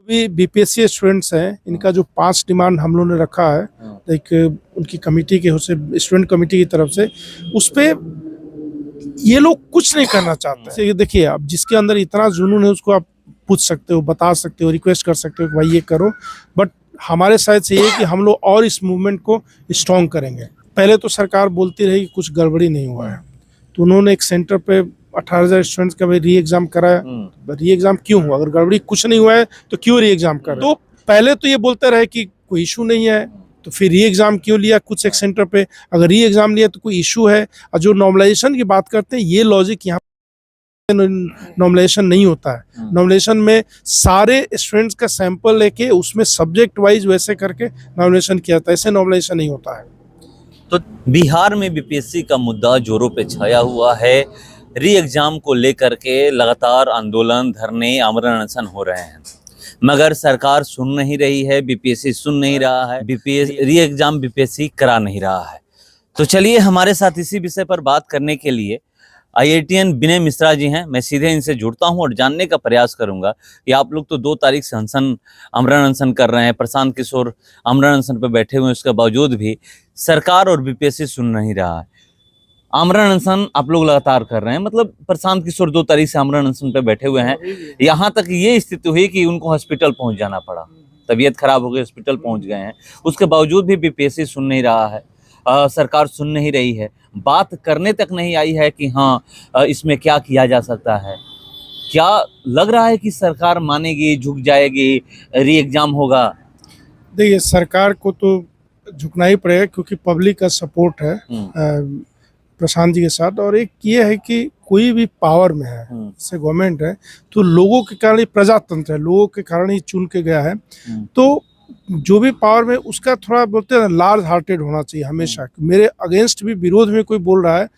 भी BPSC students हैं, इनका जो 5 डिमांड हम लोगों ने रखा है, एक उनकी कमेटी के स्टूडेंट कमेटी की तरफ से, उस पे ये लोग कुछ नहीं करना चाहते। ये देखिए, आप जिसके अंदर इतना जुनून है उसको आप पूछ सकते हो, बता सकते हो, रिक्वेस्ट कर सकते हो कि भाई ये करो, बट हमारे साइड से ये है कि हम लोग और इस मूवमेंट को स्ट्रॉन्ग करेंगे। पहले तो सरकार बोलती रही कि कुछ गड़बड़ी नहीं हुआ है, तो उन्होंने एक सेंटर पे 18,000 स्टूडेंट्स का री एग्जाम कराया। री एग्जाम क्यों हुआ? अगर गड़बड़ी कुछ नहीं हुआ है तो क्यों री एग्जाम कर रहे? तो पहले तो ये बोलते रहे कि कोई इशू नहीं है, तो फिर री एग्जाम क्यों लिया कुछ एक सेंटर पे? अगर री एग्जाम लिया तो कोई इशू है। और जो नॉर्मलाइजेशन की बात करते हैं, ये लॉजिक यहाँ नॉर्मलाइजेशन नहीं होता है। नॉर्मलाइजेशन में सारे स्टूडेंट्स का सैंपल लेके उसमें सब्जेक्ट वाइज वैसे करके नॉर्मलाइजेशन किया जाता है, ऐसे नॉर्मलाइजेशन नहीं होता है। तो बिहार में बीपीएससी का मुद्दा जोरों पे छाया हुआ है। री एग्जाम को लेकर के लगातार आंदोलन, धरने, आमरण अनशन हो रहे हैं, मगर सरकार सुन नहीं रही है, बीपीएससी सुन नहीं रहा है, री एग्जाम बीपीएससी करा नहीं रहा है। तो चलिए, हमारे साथ इसी विषय पर बात करने के लिए IITian विनय मिश्रा जी हैं। मैं सीधे इनसे जुड़ता हूं और जानने का प्रयास करूंगा कि आप लोग तो 2 तारीख से आमरण अनशन कर रहे हैं, प्रशांत किशोर आमरण अनशन पर बैठे हुए हैं, उसके बावजूद भी सरकार और बीपीएससी सुन नहीं रहा है। आमरण अनशन आप लोग लगातार कर रहे हैं, मतलब प्रशांत किशोर 2 तारीख से आमरण अनशन पे बैठे हुए हैं। यहाँ तक ये स्थिति हुई कि उनको हॉस्पिटल पहुंच जाना पड़ा, तबीयत खराब हो गई, हॉस्पिटल पहुंच गए हैं। उसके बावजूद भी बीपीएससी सुन नहीं रहा है, सरकार सुन नहीं रही है, बात करने तक नहीं आई है कि हाँ इसमें क्या किया जा सकता है। क्या लग रहा है कि सरकार मानेगी, झुक जाएगी, री एग्जाम होगा? देखिए, सरकार को तो झुकना ही पड़ेगा क्योंकि पब्लिक का सपोर्ट है प्रशांत जी के साथ। और एक ये है कि कोई भी पावर में है, जैसे गवर्नमेंट है, तो लोगों के कारण ही प्रजातंत्र है, लोगों के कारण ही चुन के गया है। तो जो भी पावर में, उसका थोड़ा बोलते हैं लार्ज हार्टेड होना चाहिए हमेशा। मेरे अगेंस्ट भी, विरोध में कोई बोल रहा है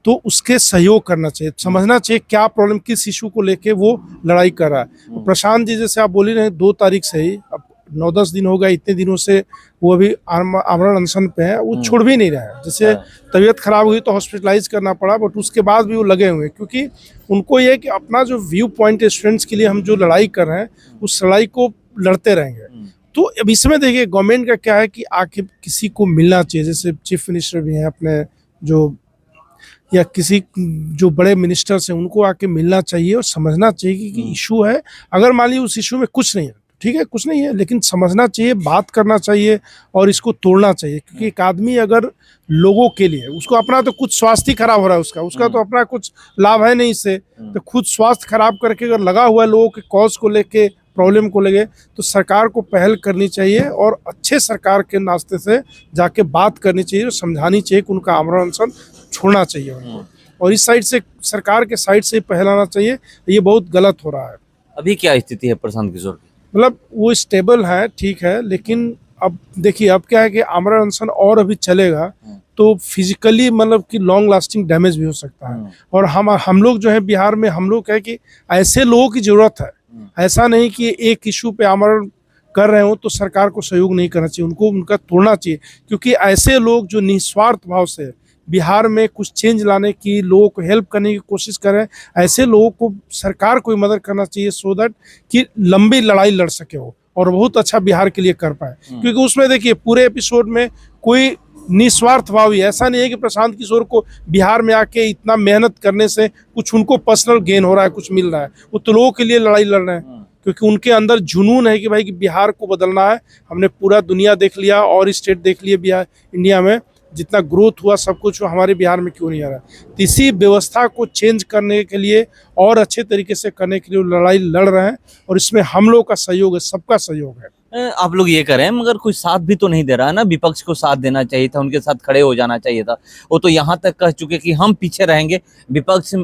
तो उसके सहयोग करना चाहिए, समझना चाहिए क्या प्रॉब्लम, किस इशू को लेके वो लड़ाई कर रहा है। तो प्रशांत जी जैसे आप बोल ही रहे, 2 तारीख से ही, अब 9-10 दिन हो गया, इतने दिनों से वो अभी आमरण अनशन पे है, वो छोड़ भी नहीं रहा है। जैसे तबीयत खराब हुई तो हॉस्पिटलाइज करना पड़ा, बट उसके बाद भी वो लगे हुए हैं, क्योंकि उनको ये है कि अपना जो व्यू पॉइंट है स्टूडेंट्स के लिए, हम जो लड़ाई कर रहे हैं उस लड़ाई को लड़ते रहेंगे। तो अब इसमें देखिए, गवर्नमेंट का क्या है कि आके किसी को मिलना चाहिए, जैसे चीफ मिनिस्टर भी हैं अपने, जो या किसी जो बड़े मिनिस्टर्स हैं, उनको आके मिलना चाहिए और समझना चाहिए कि इशू है। अगर मान लीजिए उस इशू में कुछ नहीं है, ठीक है, कुछ नहीं है, लेकिन समझना चाहिए, बात करना चाहिए और इसको तोड़ना चाहिए। क्योंकि एक आदमी अगर लोगों के लिए, उसको अपना तो कुछ स्वास्थ्य खराब हो रहा है, उसका तो अपना कुछ लाभ है नहीं इससे, तो खुद स्वास्थ्य खराब करके अगर लगा हुआ है लोगों के कॉज को लेके, प्रॉब्लम को लेके, तो सरकार को पहल करनी चाहिए और अच्छे सरकार के नास्ते से जाके बात करनी चाहिए और समझानी चाहिए कि उनका आमरण अनशन छोड़ना चाहिए उनको। और इस साइड से, सरकार के साइड से पहल आना चाहिए। ये बहुत गलत हो रहा है। अभी क्या स्थिति है प्रशांत किशोर की? मतलब वो स्टेबल है, ठीक है, लेकिन अब देखिए, अब क्या है कि आमरण अनशन और अभी चलेगा तो फिजिकली मतलब कि लॉन्ग लास्टिंग डैमेज भी हो सकता है। और हम लोग जो है बिहार में, हम लोग है कि ऐसे लोगों की जरूरत है। ऐसा नहीं कि एक इशू पे आमरण कर रहे हो तो सरकार को सहयोग नहीं करना चाहिए, उनको उनका तोड़ना चाहिए। क्योंकि ऐसे लोग जो निस्वार्थ भाव से बिहार में कुछ चेंज लाने की, लोगों को हेल्प करने की कोशिश करें, ऐसे लोगों को सरकार को मदद करना चाहिए, सो दैट कि लंबी लड़ाई लड़ सके हो और बहुत अच्छा बिहार के लिए कर पाए। क्योंकि उसमें देखिए, पूरे एपिसोड में कोई निस्वार्थ भाव ही, ऐसा नहीं है कि प्रशांत किशोर को बिहार में आके इतना मेहनत करने से कुछ उनको पर्सनल गेन हो रहा है, कुछ मिल रहा है। वो तो लोगों के लिए लड़ाई लड़ रहे हैं, क्योंकि उनके अंदर जुनून है कि भाई कि बिहार को बदलना है। हमने पूरा दुनिया देख लिया और स्टेट देख लिए, बिहार इंडिया में जितना ग्रोथ हुआ, सब कुछ हमारे बिहार में क्यों नहीं आ रहा। तो इसी व्यवस्था को चेंज करने के लिए और अच्छे तरीके से करने के लिए लड़ाई लड़ रहे हैं, और इसमें हम लोग का सहयोग है, सबका सहयोग है। आप लोग ये करें, मगर कोई साथ भी तो नहीं दे रहा है ना। विपक्ष को साथ देना चाहिए था, उनके साथ खड़े हो जाना चाहिए था। वो तो यहाँ तक कह चुके कि हम पीछे रहेंगे, विपक्ष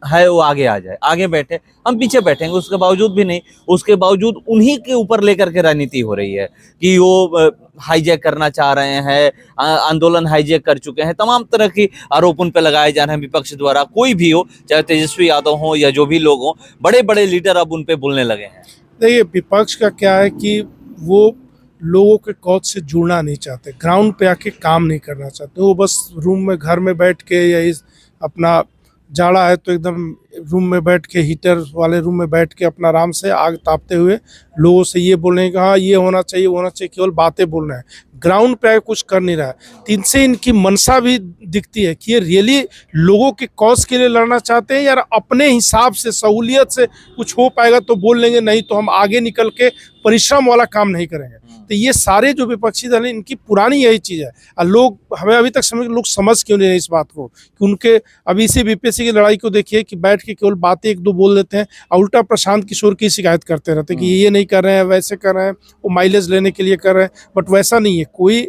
है वो आगे आ जाए, आगे बैठे, हम पीछे बैठेंगे। उसके बावजूद भी नहीं, उसके बावजूद उन्हीं के ऊपर लेकर के राजनीति हो रही है कि वो हाईजैक करना चाह रहे हैं, आंदोलन हाईजैक कर चुके हैं, तमाम तरह की आरोप उन पे लगाए जा रहे हैं विपक्ष द्वारा। कोई भी हो, चाहे तेजस्वी यादव हो या जो भी लोग हों, बड़े बड़े लीडर अब उन पे बोलने लगे हैं। देखिए, विपक्ष का क्या है कि वो लोगों के कॉज से जुड़ना नहीं चाहते, ग्राउंड पे आके काम नहीं करना चाहते। वो बस रूम में, घर में बैठ के, या इस अपना जाड़ा है तो एकदम रूम में बैठ के, हीटर वाले रूम में बैठ के अपना आराम से आग तापते हुए लोगों से ये बोल रहे हैं कि हाँ ये होना चाहिए, वो होना चाहिए, केवल बातें बोल रहे हैं, ग्राउंड पे आके कुछ कर नहीं रहा है। तो इनसे इनकी मंशा भी दिखती है कि ये रियली लोगों के कॉज के लिए लड़ना चाहते हैं, यार अपने हिसाब से सहूलियत से कुछ हो पाएगा तो बोल लेंगे, नहीं तो हम आगे निकल के परिश्रम वाला काम नहीं करेंगे। तो ये सारे जो विपक्षी दल हैं इनकी पुरानी यही चीज़ है। और लोग हमें अभी तक लोग समझ क्यों नहीं रहे इस बात को कि उनके अभी इसी बीपीएससी की लड़ाई को देखिए कि बैठ के केवल बातें एक दो बोल देते हैं और उल्टा प्रशांत किशोर की शिकायत करते रहते हैं कि ये नहीं कर रहे हैं, वैसे कर रहे हैं, वो माइलेज लेने के लिए कर रहे हैं। बट वैसा नहीं है। कोई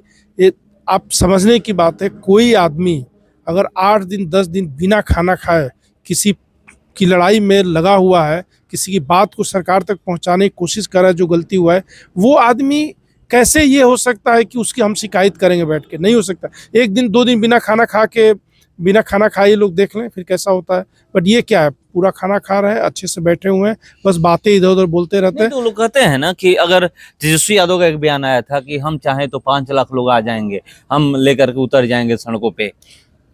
आप समझने की बात है, कोई आदमी अगर 8 दिन 10 दिन बिना खाना खाए किसी की लड़ाई में लगा हुआ है, किसी की बात को सरकार तक पहुंचाने की कोशिश कर रहा है, जो गलती हुआ है, वो आदमी कैसे ये हो सकता है कि उसकी हम शिकायत करेंगे बैठ के? नहीं हो सकता। 1 दिन 2 दिन बिना खाना खाए लोग देख लें फिर कैसा होता है। बट ये क्या है, पूरा खाना खा रहे हैं, अच्छे से बैठे हुए हैं, बस बातें इधर उधर बोलते रहते हैं। तो लोग कहते हैं ना कि अगर तेजस्वी यादव का एक बयान आया था कि हम चाहें तो 5 लाख लोग आ जाएंगे, हम लेकर के उतर जाएंगे सड़कों पे।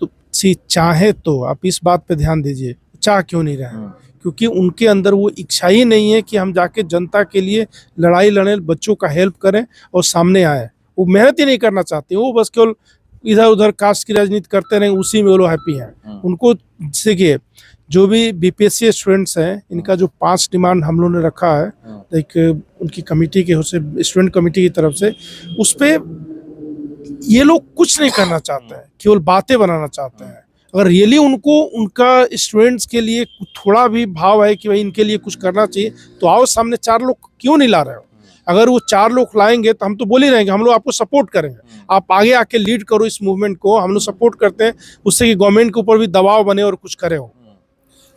तो चाहे तो आप इस बात पे ध्यान दीजिए, चाह क्यों नहीं रहे हैं? क्योंकि उनके अंदर वो इच्छा ही नहीं है कि हम जाके जनता के लिए लड़ाई लड़ें, बच्चों का हेल्प करें और सामने आए। वो मेहनत ही नहीं करना चाहते, वो बस केवल इधर उधर कास्ट की राजनीति करते रहें, उसी में वो लोग हैप्पी हैं। उनको देखिए, जो भी बीपीएससी स्टूडेंट्स हैं, इनका जो 5 डिमांड हम लोगों ने रखा है एक उनकी कमेटी के स्टूडेंट कमेटी की तरफ से, उस पर ये लोग कुछ नहीं करना चाहते हैं, केवल बातें बनाना चाहते हैं। अगर रियली उनको उनका स्टूडेंट्स के लिए थोड़ा भी भाव है कि भाई इनके लिए कुछ करना चाहिए, तो आओ सामने 4 लोग क्यों नहीं ला रहे हो? अगर वो 4 लोग लाएंगे तो हम तो बोल ही रहेंगे, हम लोग आपको सपोर्ट करेंगे, आप आगे आके लीड करो इस मूवमेंट को, हम लोग सपोर्ट करते हैं, उससे कि गवर्नमेंट के ऊपर भी दबाव बने और कुछ करे हो।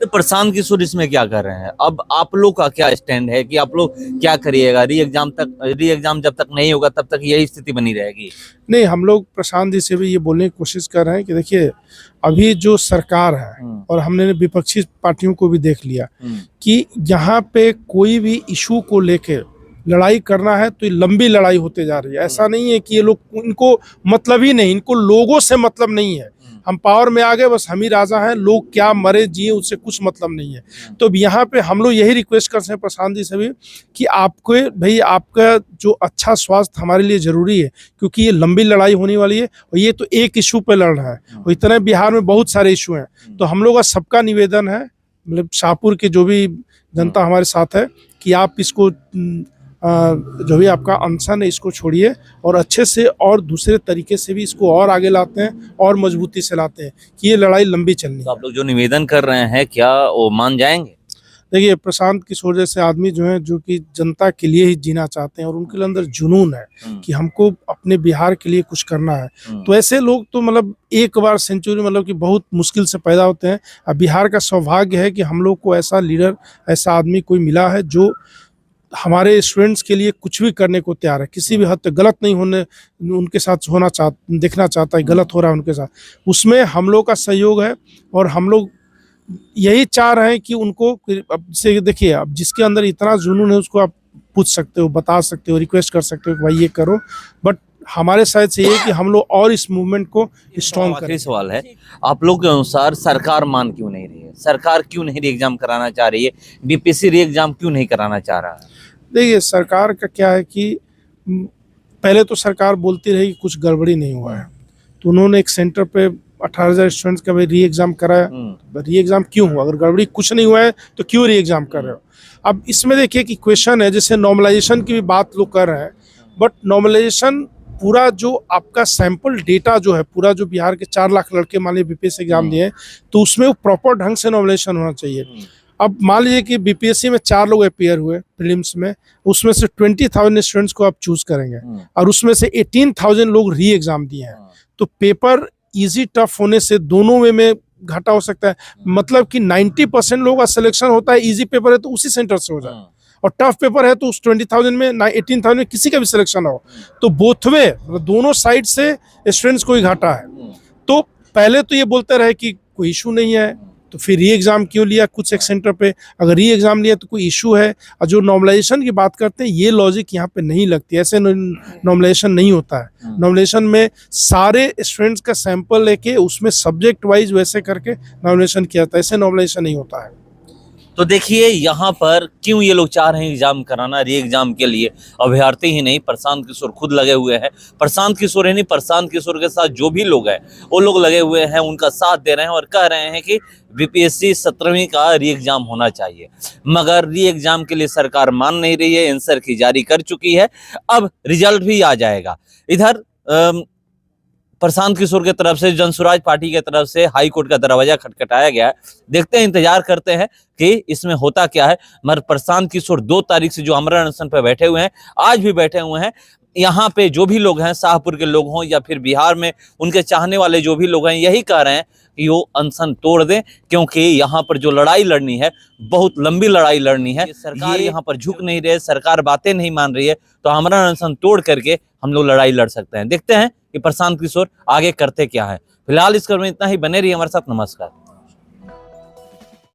तो प्रशांत किशोर इसमें क्या कर रहे हैं? अब आप लोग का क्या स्टैंड है कि आप लोग क्या करिएगा? री एग्जाम जब तक नहीं होगा तब तक यही स्थिति बनी रहेगी? नहीं, हम लोग प्रशांत जी से भी ये बोलने की कोशिश कर रहे हैं कि देखिए, अभी जो सरकार है और हमने विपक्षी पार्टियों को भी देख लिया कि यहाँ पे कोई भी इशू को लेके लड़ाई करना है तो ये लंबी लड़ाई होते जा रही है। ऐसा नहीं है कि ये लोग, इनको मतलब ही नहीं, इनको लोगों से मतलब नहीं है। हम पावर में आ गए, बस हम ही राजा हैं, लोग क्या मरे जिए उससे कुछ मतलब नहीं है। तो अब यहाँ पे हम लोग यही रिक्वेस्ट करते हैं प्रशांत जी से भी कि आपको भाई, आपका जो अच्छा स्वास्थ्य हमारे लिए जरूरी है, क्योंकि ये लंबी लड़ाई होने वाली है और ये तो एक इशू पे लड़ रहा है और इतने बिहार में बहुत सारे इशू हैं। तो हम लोग का सबका निवेदन है, मतलब शाहपुर के जो भी जनता हमारे साथ है, कि आप इसको जो भी आपका अनशन है इसको छोड़िए और अच्छे से और दूसरे तरीके से भी इसको और आगे लाते हैं और मजबूती से लाते हैं कि ये लड़ाई लंबी चलनी है। तो आप लोग जो निवेदन कर रहे हैं, क्या वो मान जाएंगे? देखिए, प्रशांत किशोर जैसे आदमी जो हैं, जो कि जनता के लिए ही जीना चाहते हैं और उनके अंदर जुनून है कि हमको अपने बिहार के लिए कुछ करना है, तो ऐसे लोग तो मतलब एक बार सेंचुरी, मतलब कि बहुत मुश्किल से पैदा होते हैं। अब बिहार का सौभाग्य है कि हम लोग को ऐसा लीडर, ऐसा आदमी कोई मिला है जो हमारे स्टूडेंट्स के लिए कुछ भी करने को तैयार है, किसी भी हद तक गलत नहीं होने उनके साथ देखना चाहता है, गलत हो रहा है उनके साथ, उसमें हम लोग का सहयोग है। और हम लोग यही चाह रहे हैं कि उनको, अब से देखिए, अब जिसके अंदर इतना जुनून है उसको आप पूछ सकते हो, बता सकते हो, रिक्वेस्ट कर सकते हो कि भाई ये करो। बट हमारे साइड से ये कि हम लोग और इस मूवमेंट को स्ट्रॉन्ग करें। आखिरी सवाल है, आप लोग के अनुसार सरकार मान क्यों नहीं रही है? सरकार क्यों नहीं री एग्जाम कराना चाह रही है? बीपीएससी री एग्जाम क्यों नहीं कराना चाह रहा है? देखिए, सरकार का क्या है कि पहले तो सरकार बोलती रही कि कुछ गड़बड़ी नहीं हुआ है, तो उन्होंने एक सेंटर पे 18,000 स्टूडेंट्स का री एग्जाम कराया। री एग्जाम क्यों हुआ? अगर गड़बड़ी कुछ नहीं हुआ है तो क्यों री एग्जाम कर रहे हो? अब इसमें देखिए कि क्वेश्चन है, जैसे नॉर्मलाइजेशन की भी बात लोग कर रहे हैं, बट नॉर्मलाइजेशन पूरा जो आपका सैंपल डेटा जो है, पूरा जो बिहार के 4 लाख लड़के मान लीजिए बीपीएससी एग्जाम दिए, तो उसमें वो प्रॉपर ढंग से नॉर्मलाइजेशन होना चाहिए। अब मान लीजिए कि बीपीएससी में 4 लोग अपियर हुए प्रीलिम्स में, उसमें से 20,000 स्टूडेंट्स को आप चूज करेंगे और उसमें से 18,000 लोग री एग्जाम दिए हैं, तो पेपर इजी टफ होने से दोनों में घाटा हो सकता है। मतलब कि 90% लोगों का सिलेक्शन होता है, इजी पेपर है तो उसी सेंटर से हो जाए, और टफ पेपर है तो उस 20,000 में 18,000 में किसी का भी सिलेक्शन हो, तो बोथवे दोनों साइड से स्टूडेंट्स को ही घाटा है। तो पहले तो ये बोलते रहे कि कोई इशू नहीं है, तो फिर री एग्जाम क्यों लिया कुछ एक सेंटर पे? अगर री एग्जाम लिया तो कोई इशू है। और जो नॉर्मलाइजेशन की बात करते हैं, ये लॉजिक यहाँ पे नहीं लगती, ऐसे नॉर्मलाइजेशन नहीं होता है। नॉर्मलाइजेशन में सारे स्टूडेंट्स का सैंपल लेके उसमें सब्जेक्ट वाइज वैसे करके नॉर्मलाइजेशन किया जाता है, ऐसे नॉर्मलाइजेशन नहीं होता है। तो देखिए यहाँ पर क्यों ये लोग चाह रहे हैं एग्जाम कराना, री एग्जाम के लिए। अभ्यर्थी ही नहीं, प्रशांत किशोर खुद लगे हुए हैं। प्रशांत किशोर ही नहीं, प्रशांत किशोर के साथ जो भी लोग हैं वो लोग लगे हुए हैं, उनका साथ दे रहे हैं और कह रहे हैं कि बीपीएससी 17वीं का री एग्जाम होना चाहिए। मगर री एग्जाम के लिए सरकार मान नहीं रही है, आंसर की जारी कर चुकी है, अब रिजल्ट भी आ जाएगा। इधर प्रशांत किशोर के तरफ से, जनसुराज पार्टी के तरफ से हाई कोर्ट का दरवाजा खटखटाया गया है। देखते हैं, इंतजार करते हैं कि इसमें होता क्या है। मगर प्रशांत किशोर 2 तारीख से जो आमरण अनशन पर बैठे हुए हैं, आज भी बैठे हुए हैं। यहाँ पे जो भी लोग हैं, शाहपुर के लोग हों या फिर बिहार में उनके चाहने वाले जो भी लोग हैं, यही कह रहे हैं कि वो अनशन तोड़ दें, क्योंकि यहाँ पर जो लड़ाई लड़नी है, बहुत लंबी लड़ाई लड़नी है। सरकार यहाँ पर झुक नहीं रही है, सरकार बातें नहीं मान रही है, तो आमरण अनशन तोड़ करके हम लोग लड़ाई लड़ सकते हैं। देखते हैं कि प्रशांत किशोर आगे करते क्या है। फिलहाल इस क्रम में इतना ही। बने रहिए हमारे साथ। नमस्कार।